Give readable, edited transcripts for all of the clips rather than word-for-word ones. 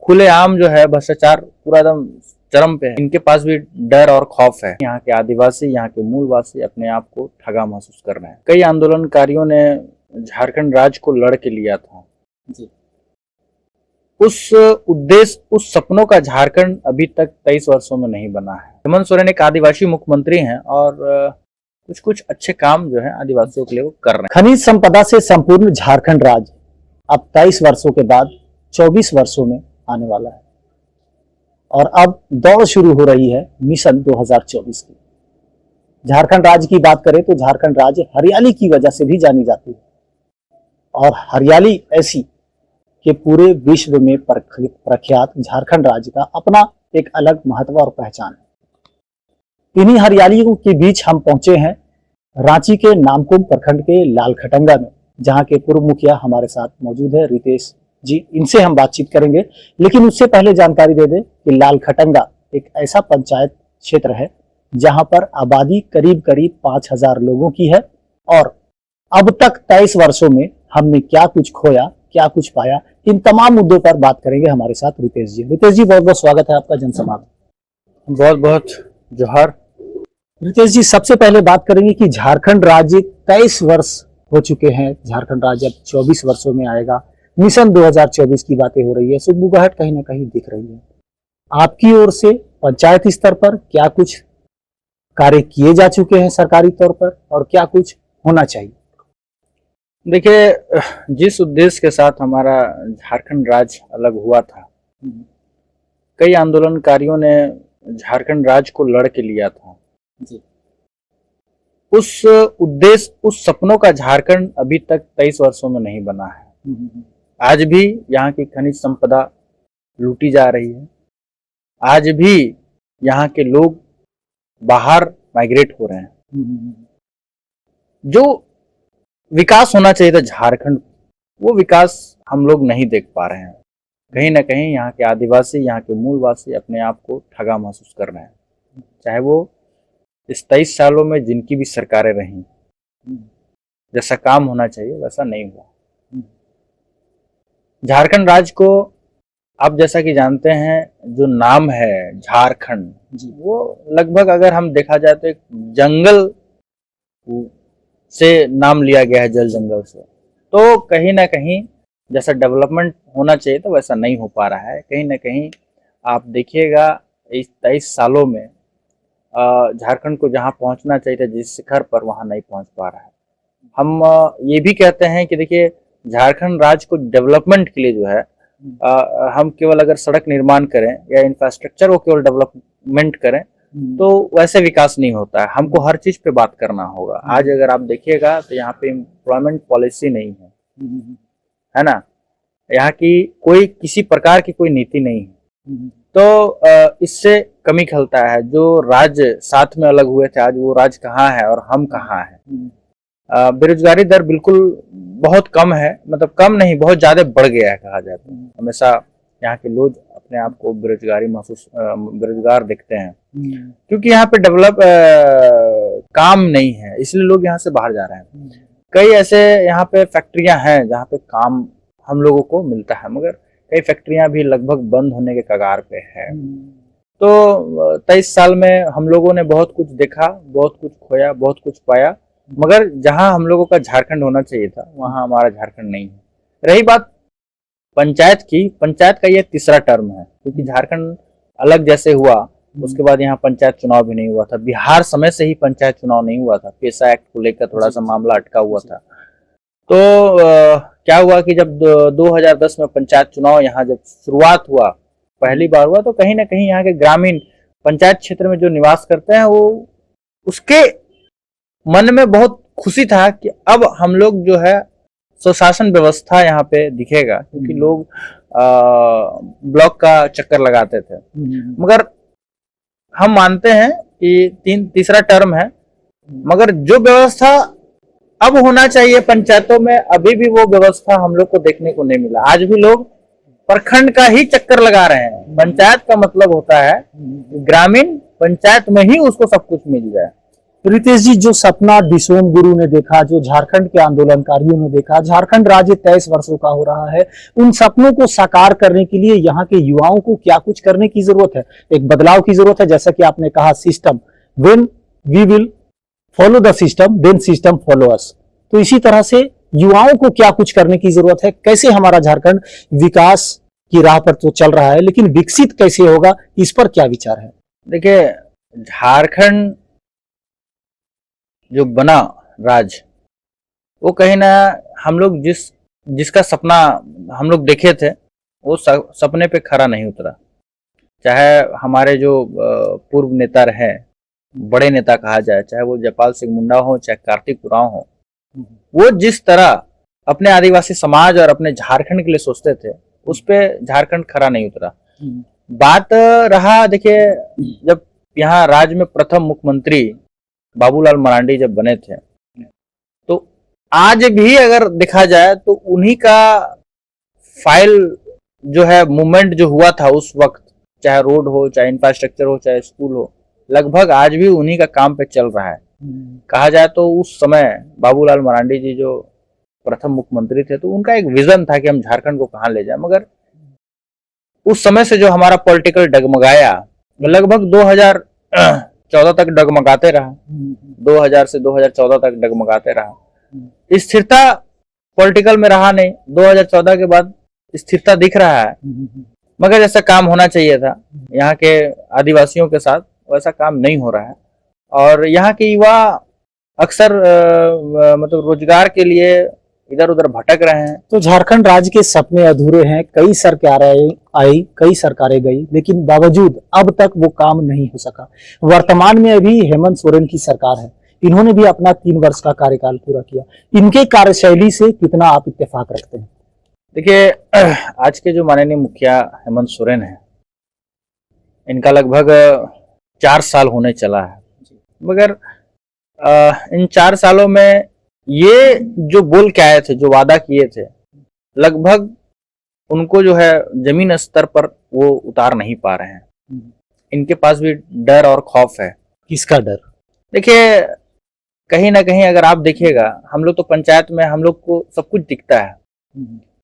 खुलेआम जो है भ्रष्टाचार पूरा एकदम चरम पे है। इनके पास भी डर और खौफ है। यहाँ के आदिवासी, यहाँ के मूलवासी अपने आप को ठगा महसूस कर रहे हैं। कई आंदोलनकारियों ने झारखंड राज्य को लड़ के लिया था जी। उस उद्देश्य, उस सपनों का झारखंड अभी तक 23 वर्षों में नहीं बना है। हेमंत सोरेन एक आदिवासी मुख्यमंत्री हैं और कुछ कुछ अच्छे काम जो है आदिवासियों के लिए वो कर रहे हैं। खनिज संपदा से संपूर्ण झारखंड राज्य अब 23 वर्षों के बाद 24 वर्षों में आने वाला है और अब दौड़ शुरू हो रही है मिशन 2024 की। झारखंड राज्य की बात करें तो झारखंड राज्य हरियाली की वजह से भी जानी जाती है और हरियाली ऐसी कि पूरे विश्व में प्रख्यात झारखंड राज्य का अपना एक अलग महत्व और पहचान है। इन्हीं हरियालियों के बीच हम पहुंचे हैं रांची के नामकुम प्रखंड के लालखटंगा में, जहां के पूर्व मुखिया हमारे साथ मौजूद है रितेश जी। इनसे हम बातचीत करेंगे, लेकिन उससे पहले जानकारी दे दें कि लालखटंगा एक ऐसा पंचायत क्षेत्र है जहां पर आबादी करीब करीब 5000 लोगों की है और अब तक 23 वर्षों में हमने क्या कुछ खोया, क्या कुछ पाया, इन तमाम मुद्दों पर बात करेंगे हमारे साथ रितेश जी। रितेश जी, बहुत बहुत स्वागत है आपका जनसंवाद। बहुत बहुत जोहार। रितेश जी, सबसे पहले बात करेंगे कि झारखंड राज्य 23 वर्ष हो चुके हैं, झारखंड राज्य अब 24 वर्षों में आएगा। मिशन 2024 की बातें हो रही है, सुगबुगाहट कहीं ना कहीं दिख रही है। आपकी ओर से पंचायत स्तर पर क्या कुछ कार्य किए जा चुके हैं सरकारी तौर पर और क्या कुछ होना चाहिए? देखिए, जिस उद्देश्य के साथ हमारा झारखंड राज्य अलग हुआ था, कई आंदोलनकारियों ने झारखंड राज्य को लड़ के लिया था जी। उस उद्देश्य, उस सपनों का झारखंड अभी तक 23 वर्षों में नहीं बना है। आज भी यहाँ की खनिज संपदा लूटी जा रही है। आज भी यहाँ के लोग बाहर माइग्रेट हो रहे हैं। जो विकास होना चाहिए था झारखंड, वो विकास हम लोग नहीं देख पा रहे हैं। कहीं ना कहीं यहाँ के आदिवासी, यहाँ के मूलवासी अपने आप को ठगा महसूस कर रहे हैं। चाहे वो इस 23 सालों में जिनकी भी सरकारें रहीं, जैसा काम होना चाहिए वैसा नहीं हुआ। झारखंड राज्य को आप जैसा कि जानते हैं, जो नाम है झारखंड, वो लगभग अगर हम देखा जाए तो एक जंगल से नाम लिया गया है, जल जंगल से। तो कहीं ना कहीं जैसा डेवलपमेंट होना चाहिए था वैसा नहीं हो पा रहा है। कहीं ना कहीं आप देखिएगा इस 23 सालों में झारखंड को जहां पहुंचना चाहिए था, जिस शिखर पर, वहां नहीं पहुंच पा रहा है। हम ये भी कहते हैं कि देखिए, झारखंड राज्य को डेवलपमेंट के लिए जो है हम केवल अगर सड़क निर्माण करें या इंफ्रास्ट्रक्चर को केवल डेवलपमेंट करें तो वैसे विकास नहीं होता है। हमको हर चीज पे बात करना होगा। आज अगर आप देखिएगा तो यहाँ पे एम्प्लॉयमेंट पॉलिसी नहीं है ना, यहाँ की कोई किसी प्रकार की कोई नीति नहीं है। तो इससे कमी खलता है। जो राज्य साथ में अलग हुए थे, आज वो राज्य कहाँ है और हम कहाँ हैं। बेरोजगारी दर बिल्कुल बहुत कम है, मतलब कम नहीं, बहुत ज्यादा बढ़ गया है कहा जाए तो। हमेशा यहाँ के लोग अपने आप को बेरोजगार देखते हैं, क्योंकि यहाँ पे काम नहीं है, इसलिए लोग यहाँ से बाहर जा रहे हैं। कई ऐसे यहाँ पे फैक्ट्रियां हैं जहाँ पे काम हम लोगों को मिलता है, मगर कई फैक्ट्रियां भी लगभग बंद होने के कगार पे है। तो 23 साल में हम लोगों ने बहुत कुछ देखा, बहुत कुछ खोया, बहुत कुछ पाया, मगर जहां हम लोगों का झारखंड होना चाहिए था वहां हमारा झारखंड नहीं है। रही बात पंचायत की, पंचायत का ये तीसरा टर्म है, क्योंकि झारखंड अलग जैसे हुआ उसके बाद यहाँ पंचायत चुनाव भी नहीं हुआ था। बिहार समय से ही पंचायत चुनाव नहीं हुआ था, पेशा एक्ट को लेकर थोड़ा सा मामला अटका हुआ था। तो क्या हुआ कि जब 2010 में पंचायत चुनाव यहाँ जब शुरुआत हुआ, पहली बार हुआ, तो कहीं ना कहीं यहाँ के ग्रामीण पंचायत क्षेत्र में जो निवास करते हैं, वो उसके मन में बहुत खुशी था कि अब हम लोग जो है स्वशासन व्यवस्था यहाँ पे दिखेगा, क्योंकि लोग ब्लॉक का चक्कर लगाते थे। मगर हम मानते हैं कि तीसरा टर्म है, मगर जो व्यवस्था अब होना चाहिए पंचायतों में, अभी भी वो व्यवस्था हम लोग को देखने को नहीं मिला। आज भी लोग प्रखंड का ही चक्कर लगा रहे हैं। पंचायत का मतलब होता है ग्रामीण पंचायत में ही उसको सब कुछ मिल जाए। रितेश जी, जो सपना डिसोम गुरु ने देखा, जो झारखंड के आंदोलनकारियों ने देखा, झारखंड राज्य 23 वर्षों का हो रहा है, उन सपनों को साकार करने के लिए यहाँ के युवाओं को क्या कुछ करने की जरूरत है? एक बदलाव की जरूरत है, जैसा कि आपने कहा system, when we will follow the system then system follow us. तो इसी तरह से युवाओं को क्या कुछ करने की जरूरत है? कैसे हमारा झारखंड विकास की राह पर तो चल रहा है, लेकिन विकसित कैसे होगा, इस पर क्या विचार है? देखिए, झारखंड जो बना राज्य, वो कहीं ना हम लोग जिसका सपना हम लोग देखे थे, वो सपने पे खरा नहीं उतरा। चाहे हमारे जो पूर्व नेता रहे, बड़े नेता कहा जाए, चाहे वो जयपाल सिंह मुंडा हो, चाहे कार्तिक उरांव हो, वो जिस तरह अपने आदिवासी समाज और अपने झारखंड के लिए सोचते थे, उस पे झारखंड खरा नहीं उतरा। बात रहा, देखिए, जब यहाँ राज्य में प्रथम मुख्यमंत्री बाबूलाल मरांडी जब बने थे, तो आज भी अगर देखा जाए तो उन्हीं का फाइल जो है, मूवमेंट जो हुआ था उस वक्त, चाहे रोड हो, चाहे इंफ्रास्ट्रक्चर हो, चाहे स्कूल हो, लगभग आज भी उन्हीं का काम पे चल रहा है। कहा जाए तो उस समय बाबूलाल मरांडी जी जो प्रथम मुख्यमंत्री थे, तो उनका एक विजन था कि हम झारखंड को कहां ले जाए। मगर उस समय से जो हमारा पॉलिटिकल डगमगाया, लगभग 2014 तक डगमगाते रहा, 2000 से 2014 तक डगमगाते रहा। स्थिरता पॉलिटिकल में रहा नहीं। 2014 के बाद स्थिरता दिख रहा है, मगर जैसा काम होना चाहिए था यहाँ के आदिवासियों के साथ, वैसा काम नहीं हो रहा है। और यहाँ के युवा अक्सर मतलब रोजगार के लिए इधर उधर भटक रहे हैं। तो झारखंड राज्य के सपने अधूरे हैं, कई सरकारें आई, कई सरकारें गई, लेकिन बावजूद अब तक वो काम नहीं हो सका। वर्तमान में अभी हेमंत सोरेन की सरकार है, इन्होंने भी अपना 3 वर्ष का कार्यकाल पूरा किया। इनके कार्यशैली से कितना आप इत्तेफाक रखते हैं? देखिए, आज के जो माननीय मुखिया हेमंत सोरेन है, इनका लगभग 4 साल होने चला है, मगर इन 4 सालों में ये जो बोल के आए थे, जो वादा किए थे, लगभग उनको जो है जमीन स्तर पर वो उतार नहीं पा रहे हैं। इनके पास भी डर और खौफ है। किसका डर? देखिए, कहीं ना कहीं अगर आप देखिएगा, हम लोग तो पंचायत में हम लोग को सब कुछ दिखता है।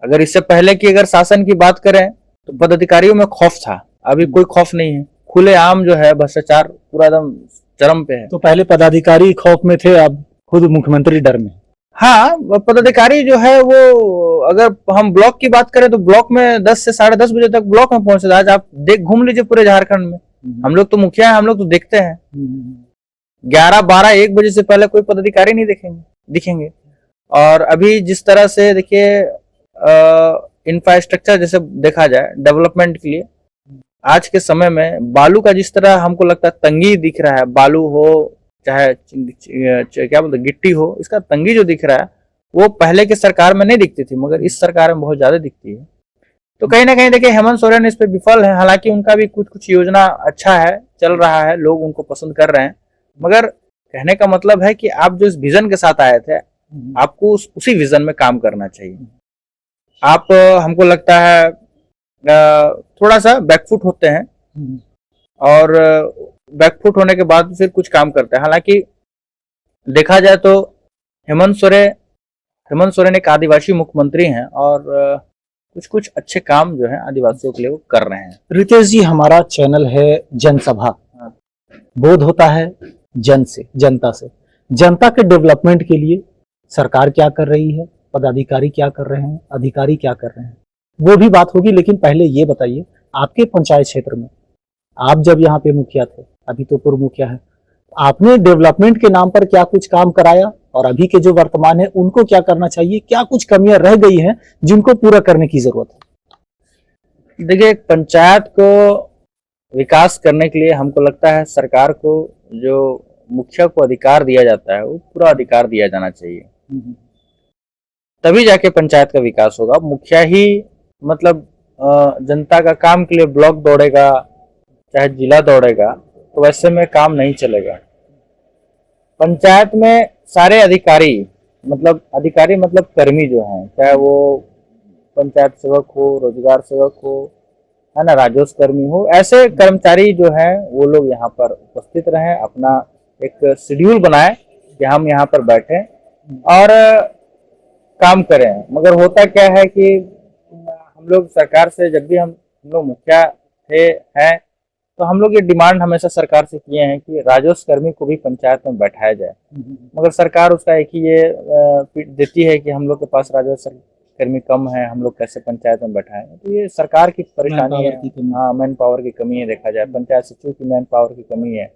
अगर इससे पहले की अगर शासन की बात करें तो पदाधिकारियों में खौफ था, अभी कोई खौफ नहीं है। खुलेआम जो है भ्रष्टाचार पूरा एकदम चरम पे है। तो पहले पदाधिकारी खौफ में थे, अब खुद मुख्यमंत्री डर में। हाँ, पदाधिकारी जो है वो, अगर हम ब्लॉक की बात करें तो ब्लॉक में 10 से 10:30 बजे तक ब्लॉक में पहुंचे। आज आप घूम लीजिए पूरे झारखंड में, हम लोग तो मुखिया हैं, हम लोग तो देखते हैं 11, 12, 1 बजे से पहले कोई पदाधिकारी नहीं दिखेंगे। और अभी जिस तरह से देखिए इंफ्रास्ट्रक्चर जैसे देखा जाए डेवलपमेंट के लिए, आज के समय में बालू का जिस तरह हमको लगता है तंगी दिख रहा है, बालू हो चाहे क्या बोलते गिट्टी हो, इसका तंगी जो दिख रहा है वो पहले के सरकार में नहीं दिखती थी, मगर इस सरकार में बहुत ज्यादा दिखती है। तो कहीं ना कहीं देखिए हेमंत सोरेन इस पे विफल है। हालांकि उनका भी कुछ योजना अच्छा है, चल रहा है, लोग उनको पसंद कर रहे हैं, मगर कहने का मतलब है कि आप जो इस विजन के साथ आए थे, आपको उसी विजन में काम करना चाहिए। आप हमको लगता है थोड़ा सा बैकफुट होते हैं, और बैकफुट होने के बाद फिर कुछ काम करते हैं। हालांकि देखा जाए तो हेमंत सोरेन एक आदिवासी मुख्यमंत्री हैं, और कुछ अच्छे काम जो है आदिवासियों के लिए वो कर रहे हैं। रितेश जी, हमारा चैनल है जनसभा, बोध होता है जन से, जनता से। जनता के डेवलपमेंट के लिए सरकार क्या कर रही है, पदाधिकारी क्या कर रहे हैं, अधिकारी क्या कर रहे हैं, वो भी बात होगी। लेकिन पहले ये बताइए, आपके पंचायत क्षेत्र में आप जब यहाँ पे मुखिया थे, अभी तो पूर्व मुखिया है, आपने डेवलपमेंट के नाम पर क्या कुछ काम कराया, और अभी के जो वर्तमान है उनको क्या करना चाहिए? क्या कुछ कमियां रह गई हैं जिनको पूरा करने की जरूरत है? देखिए, पंचायत को विकास करने के लिए हमको लगता है सरकार को जो मुखिया को अधिकार दिया जाता है, वो पूरा अधिकार दिया जाना चाहिए, तभी जाके पंचायत का विकास होगा। मुखिया ही मतलब जनता का काम के लिए ब्लॉक दौड़ेगा, चाहे जिला दौड़ेगा, तो वैसे में काम नहीं चलेगा। पंचायत में सारे अधिकारी मतलब कर्मी जो हैं, चाहे वो पंचायत सेवक हो, रोजगार सेवक हो, राजस्व कर्मी हो, ऐसे कर्मचारी जो हैं वो लोग यहाँ पर उपस्थित रहें, अपना एक शेड्यूल बनाए कि हम यहाँ पर बैठे और काम करें। मगर होता क्या है कि हम लोग सरकार से जब भी हम लोग मुखिया थे हैं तो हम लोग ये डिमांड हमेशा सरकार से किए हैं कि राजस्व कर्मी को भी पंचायत में बैठाया जाए, मगर सरकार उसका एक ही ये पीठ देती है कि हम लोग के पास राजस्व कर्मी कम है, हम लोग कैसे पंचायत में बैठाएं। तो ये सरकार की परेशानी है। हाँ, मैन पावर की कमी है। देखा जाए पंचायत सचिव की मैन पावर की कमी है।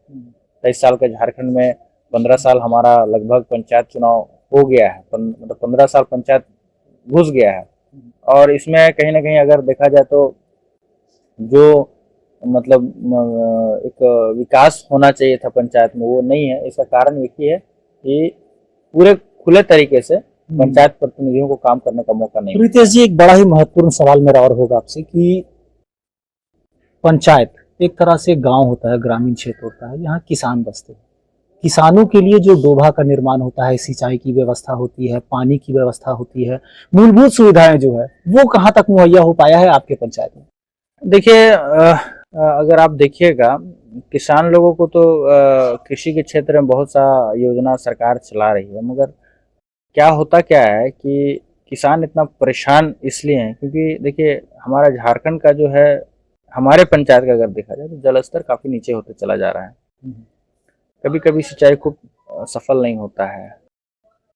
23 साल का झारखंड में 15 साल हमारा लगभग पंचायत चुनाव हो गया है, मतलब 15 साल पंचायत घुस गया है और इसमें कहीं ना कहीं अगर देखा जाए तो जो मतलब एक विकास होना चाहिए था पंचायत में वो नहीं है। इसका कारण एक ही है कि पूरे खुले तरीके से पंचायत प्रतिनिधियों को काम करने का मौका नहीं। रितेश जी, एक बड़ा ही महत्वपूर्ण सवाल मेरा और होगा आपसे कि पंचायत एक तरह से गांव होता है, ग्रामीण क्षेत्र होता है, यहाँ किसान बसते हैं। किसानों के लिए जो डोभा का निर्माण होता है, सिंचाई की व्यवस्था होती है, पानी की व्यवस्था होती है, मूलभूत सुविधाएं जो है वो कहाँ तक मुहैया हो पाया है आपके पंचायत में? देखिए, अगर आप देखिएगा किसान लोगों को तो कृषि के क्षेत्र में बहुत सा योजना सरकार चला रही है, मगर क्या होता क्या है कि किसान इतना परेशान इसलिए हैं क्योंकि देखिए हमारा झारखंड का जो है, हमारे पंचायत का अगर देखा जाए तो जल स्तर काफी नीचे होते चला जा रहा है। कभी कभी सिंचाई खूब सफल नहीं होता है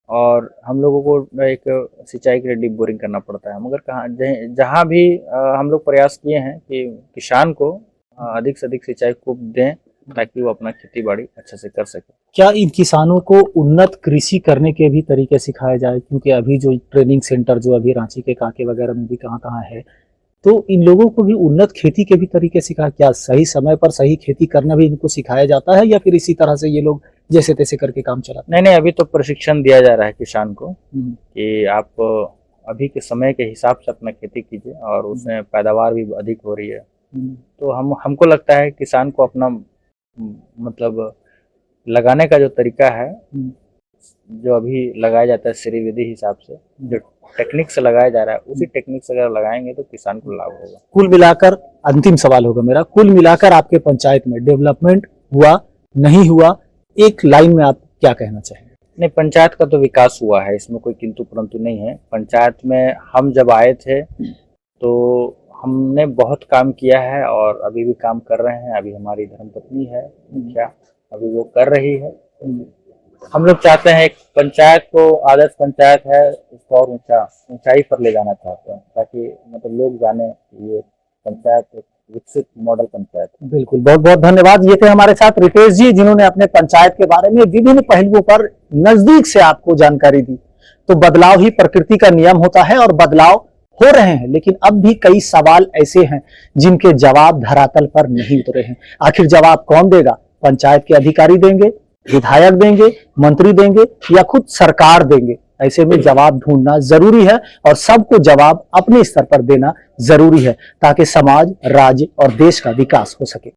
और हम लोगों को एक सिंचाई के लिए डीप बोरिंग करना पड़ता है। मगर कहाँ जहाँ भी हम लोग प्रयास किए हैं कि किसान को अधिक से अधिक सिंचाई खूब दें ताकि वो अपना खेती बाड़ी अच्छे से कर सके। क्या इन किसानों को उन्नत कृषि करने के भी तरीके सिखाए जाए? क्योंकि अभी जो ट्रेनिंग सेंटर जो अभी रांची के कांके वगैरह में भी कहाँ कहाँ है, तो इन लोगों को भी उन्नत खेती के भी तरीके सिखाए? क्या सही समय पर सही खेती करना भी इनको सिखाया जाता है या फिर इसी तरह से ये लोग जैसे तैसे करके काम चलाते हैं? नहीं, अभी तो प्रशिक्षण दिया जा रहा है किसान को कि आप अभी के समय के हिसाब से अपना खेती कीजिए और उसमें पैदावार भी अधिक हो रही है। तो हमको लगता है किसान को अपना मतलब लगाने का जो तरीका है, जो अभी लगाया जाता है श्री विधि हिसाब से, जो टेक्निक से लगाया जा रहा है उसी टेक्निक से अगर लगाएंगे तो किसान को लाभ होगा। कुल मिलाकर अंतिम सवाल होगा मेरा, कुल मिलाकर आपके पंचायत में डेवलपमेंट हुआ नहीं हुआ, एक लाइन में आप क्या कहना चाहेंगे? नहीं, पंचायत का तो विकास हुआ है, इसमें कोई किंतु परंतु नहीं है। पंचायत में हम जब आए थे तो हमने बहुत काम किया है और अभी भी काम कर रहे हैं। अभी हमारी धर्मपत्नी है मुखिया, अभी वो कर रही है। हम लोग चाहते हैं एक पंचायत को, आदर्श पंचायत है, उसको और ऊंचाई पर ले जाना चाहते हैं ताकि मतलब लोग जाने ये पंचायत एक विकसित मॉडल पंचायत। बिल्कुल, बहुत बहुत धन्यवाद। ये थे हमारे साथ रितेश जी, जिन्होंने अपने पंचायत के बारे में विभिन्न पहलुओं पर नजदीक से आपको जानकारी दी। तो बदलाव ही प्रकृति का नियम होता है और बदलाव हो रहे हैं, लेकिन अब भी कई सवाल ऐसे हैं जिनके जवाब धरातल पर नहीं उतरे हैं। आखिर जवाब कौन देगा? पंचायत के अधिकारी देंगे, विधायक देंगे, मंत्री देंगे या खुद सरकार देंगे? ऐसे में जवाब ढूंढना जरूरी है और सबको जवाब अपने स्तर पर देना जरूरी है ताकि समाज, राज्य और देश का विकास हो सके।